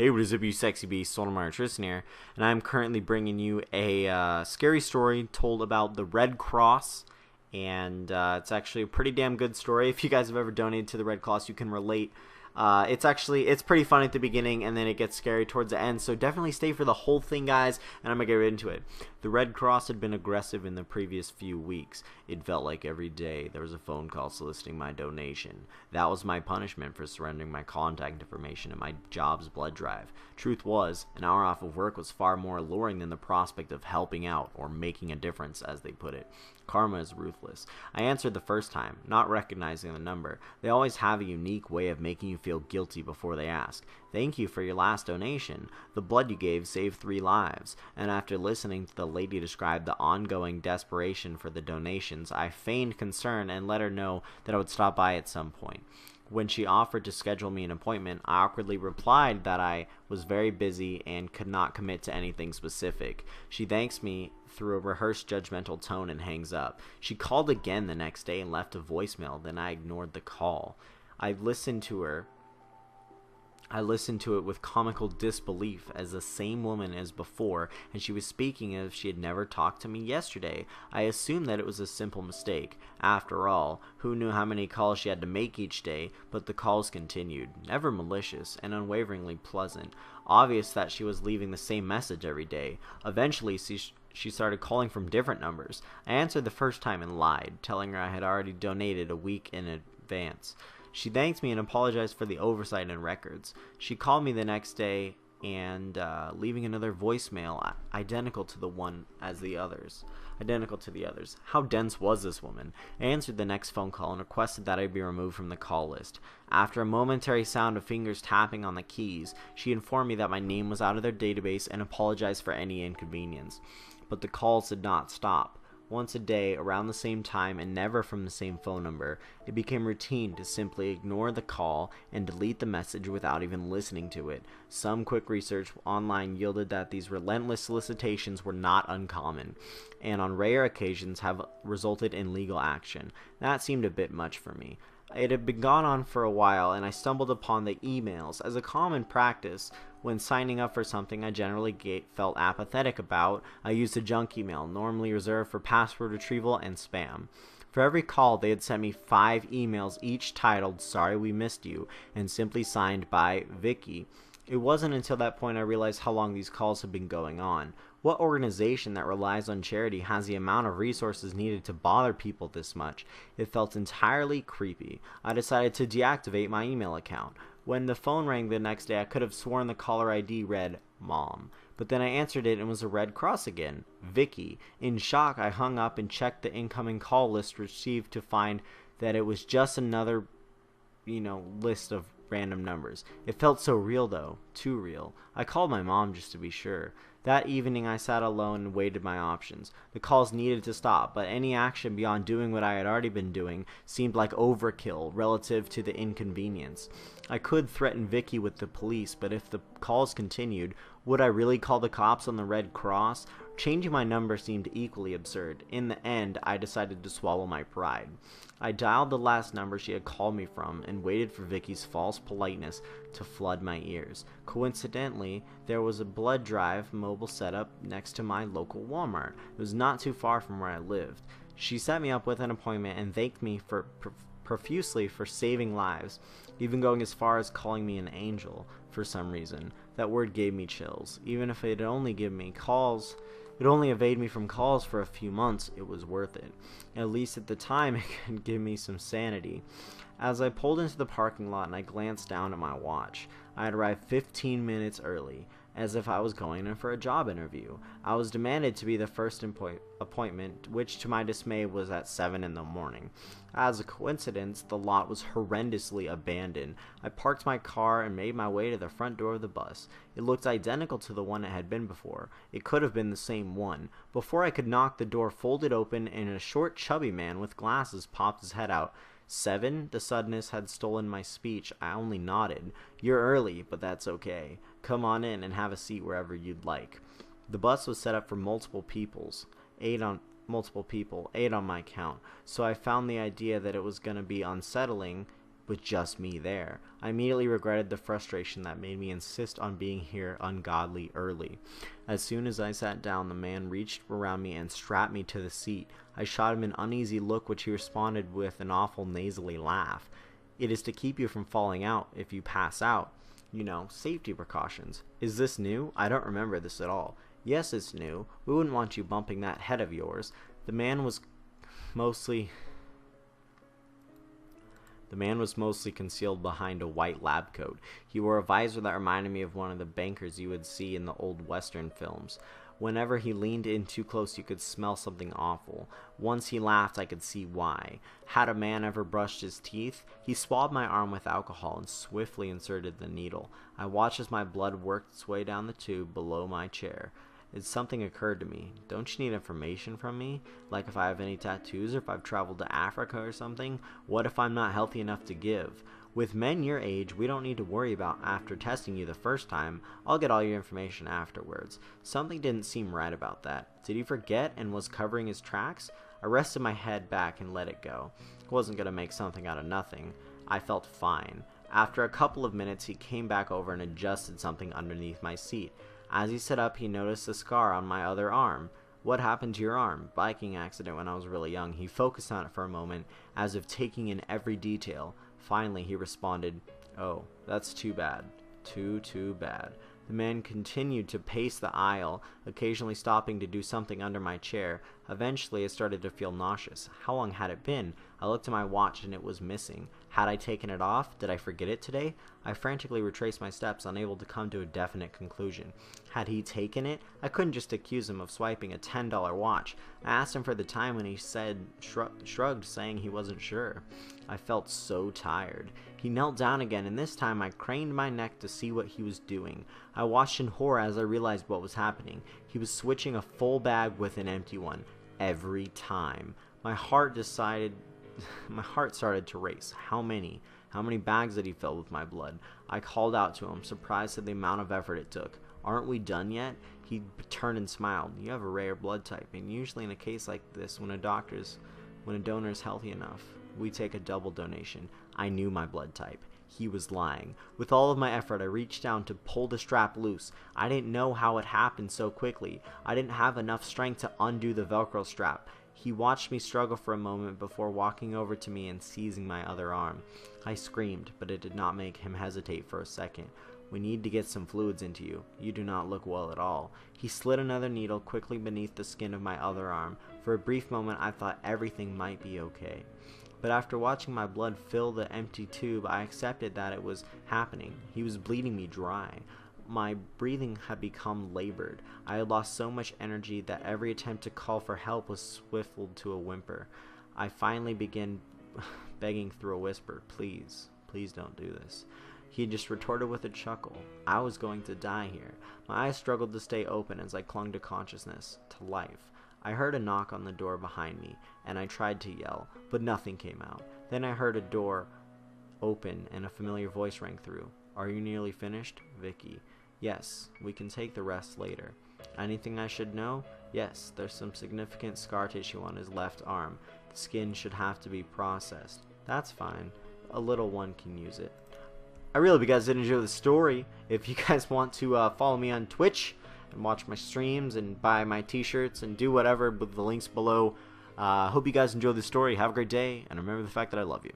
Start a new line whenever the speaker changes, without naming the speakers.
Hey, what is up, you sexy beast? Soulmire Tristan here, and I'm currently bringing you a scary story told about the Red Cross, and it's actually a pretty damn good story. If you guys have ever donated to the Red Cross, you can relate. It's pretty fun at the beginning, and then it gets scary towards the end, so definitely stay for the whole thing, guys, and I'm gonna get right into it. The Red Cross had been aggressive in the previous few weeks. It felt like every day there was a phone call soliciting my donation. That was my punishment for surrendering my contact information and my job's blood drive. Truth was, an hour off of work was far more alluring than the prospect of helping out, or making a difference, as they put it. Karma is ruthless. I answered the first time, not recognizing the number. They always have a unique way of making you feel guilty before they ask. Thank you for your last donation. The blood you gave saved 3 lives. And after listening to the lady describe the ongoing desperation for the donations, I feigned concern and let her know that I would stop by at some point. When she offered to schedule me an appointment, I awkwardly replied that I was very busy and could not commit to anything specific. She thanks me through a rehearsed judgmental tone and hangs up. She called again the next day and left a voicemail, then I ignored the call. I listened to it with comical disbelief as the same woman as before, and she was speaking as if she had never talked to me yesterday. I assumed that it was a simple mistake. After all, who knew how many calls she had to make each day? But the calls continued, never malicious and unwaveringly pleasant. Obvious that she was leaving the same message every day. Eventually, she started calling from different numbers. I answered the first time and lied, telling her I had already donated a week in advance. She thanked me and apologized for the oversight in records. She called me the next day and leaving another voicemail identical to the others. How dense was this woman? I answered the next phone call and requested that I be removed from the call list. After a momentary sound of fingers tapping on the keys, she informed me that my name was out of their database and apologized for any inconvenience. But the calls did not stop. Once a day, around the same time, and never from the same phone number, it became routine to simply ignore the call and delete the message without even listening to it. Some quick research online yielded that these relentless solicitations were not uncommon, and on rare occasions have resulted in legal action. That seemed a bit much for me. It had been gone on for a while, and I stumbled upon the emails. As a common practice, when signing up for something I generally felt apathetic about, I used a junk email, normally reserved for password retrieval and spam. For every call, they had sent me 5 emails, each titled, "Sorry we missed you," and simply signed by Vicky. It wasn't until that point I realized how long these calls had been going on. What organization that relies on charity has the amount of resources needed to bother people this much? It felt entirely creepy. I decided to deactivate my email account. When the phone rang the next day, I could have sworn the caller ID read Mom. But then I answered it and it was a Red Cross again. Vicky. In shock, I hung up and checked the incoming call list received to find that it was just another, list of random numbers. It felt so real, though. Too real. I called my mom just to be sure. That evening I sat alone and weighed my options. The calls needed to stop, but any action beyond doing what I had already been doing seemed like overkill relative to the inconvenience. I could threaten Vicky with the police, but if the calls continued, would I really call the cops on the Red Cross? Changing my number seemed equally absurd. In the end, I decided to swallow my pride. I dialed the last number she had called me from and waited for Vicky's false politeness to flood my ears. Coincidentally, there was a blood drive mobile setup next to my local Walmart. It was not too far from where I lived. She set me up with an appointment and thanked me profusely for saving lives, even going as far as calling me an angel for some reason. That word gave me chills. Even if it only evaded me from calls for a few months, it was worth it. At least at the time, it could give me some sanity. As I pulled into the parking lot and I glanced down at my watch, I had arrived 15 minutes early, as if I was going in for a job interview. I was demanded to be the first appointment, which to my dismay was at 7 in the morning. As a coincidence, the lot was horrendously abandoned. I parked my car and made my way to the front door of the bus. It looked identical to the one it had been before. It could have been the same one. Before I could knock, the door folded open and a short, chubby man with glasses popped his head out. 7? The suddenness had stolen my speech. I only nodded. You're early, but that's okay. Come on in and have a seat wherever you'd like. The bus was set up for multiple people, 8 on my count, so I found the idea that it was going to be unsettling with just me there. I immediately regretted the frustration that made me insist on being here ungodly early. As soon as I sat down, the man reached around me and strapped me to the seat. I shot him an uneasy look, which he responded with an awful nasally laugh. It is to keep you from falling out if you pass out. You know, safety precautions. Is this new? I don't remember this at all. Yes, it's new. We wouldn't want you bumping that head of yours. The man was mostly concealed behind a white lab coat. He wore a visor that reminded me of one of the bankers you would see in the old Western films. Whenever he leaned in too close, you could smell something awful. Once he laughed, I could see why. Had a man ever brushed his teeth? He swabbed my arm with alcohol and swiftly inserted the needle. I watched as my blood worked its way down the tube below my chair. Something occurred to me. Don't you need information from me? Like if I have any tattoos or if I've traveled to Africa or something? What if I'm not healthy enough to give? With men your age, we don't need to worry about after testing you the first time. I'll get all your information afterwards. Something didn't seem right about that. Did he forget and was covering his tracks? I rested my head back and let it go. I wasn't going to make something out of nothing. I felt fine. After a couple of minutes, he came back over and adjusted something underneath my seat. As he sat up, he noticed a scar on my other arm. What happened to your arm? Biking accident when I was really young. He focused on it for a moment, as if taking in every detail. Finally, he responded, "Oh, that's too bad. Too bad." The man continued to pace the aisle, occasionally stopping to do something under my chair. Eventually, I started to feel nauseous. How long had it been? I looked at my watch and it was missing. Had I taken it off? Did I forget it today? I frantically retraced my steps, unable to come to a definite conclusion. Had he taken it? I couldn't just accuse him of swiping a $10 watch. I asked him for the time and he shrugged, saying he wasn't sure. I felt so tired. He knelt down again, and this time I craned my neck to see what he was doing. I watched in horror as I realized what was happening. He was switching a full bag with an empty one. Every time. My heart started to race. How many? How many bags did he fill with my blood? I called out to him, surprised at the amount of effort it took. Aren't we done yet? He turned and smiled. You have a rare blood type, and usually in a case like this, when a donor is healthy enough, we take a double donation. I knew my blood type. He was lying. With all of my effort, I reached down to pull the strap loose. I didn't know how it happened so quickly. I didn't have enough strength to undo the Velcro strap. He watched me struggle for a moment before walking over to me and seizing my other arm. I screamed, but it did not make him hesitate for a second. We need to get some fluids into you. You do not look well at all. He slid another needle quickly beneath the skin of my other arm. For a brief moment, I thought everything might be okay. But after watching my blood fill the empty tube, I accepted that it was happening. He was bleeding me dry. My breathing had become labored. I had lost so much energy that every attempt to call for help was swiftled to a whimper. I finally began begging through a whisper, "Please, please don't do this." He just retorted with a chuckle. I was going to die here. My eyes struggled to stay open as I clung to consciousness, to life. I heard a knock on the door behind me, and I tried to yell, but nothing came out. Then I heard a door open, and a familiar voice rang through. "Are you nearly finished, Vicky?" "Yes, we can take the rest later." "Anything I should know?" "Yes, there's some significant scar tissue on his left arm. The skin should have to be processed." "That's fine. A little one can use it." I really hope you guys did enjoy the story. If you guys want to follow me on Twitch and watch my streams and buy my t-shirts and do whatever with the links below, hope you guys enjoy the story. Have a great day, and remember the fact that I love you.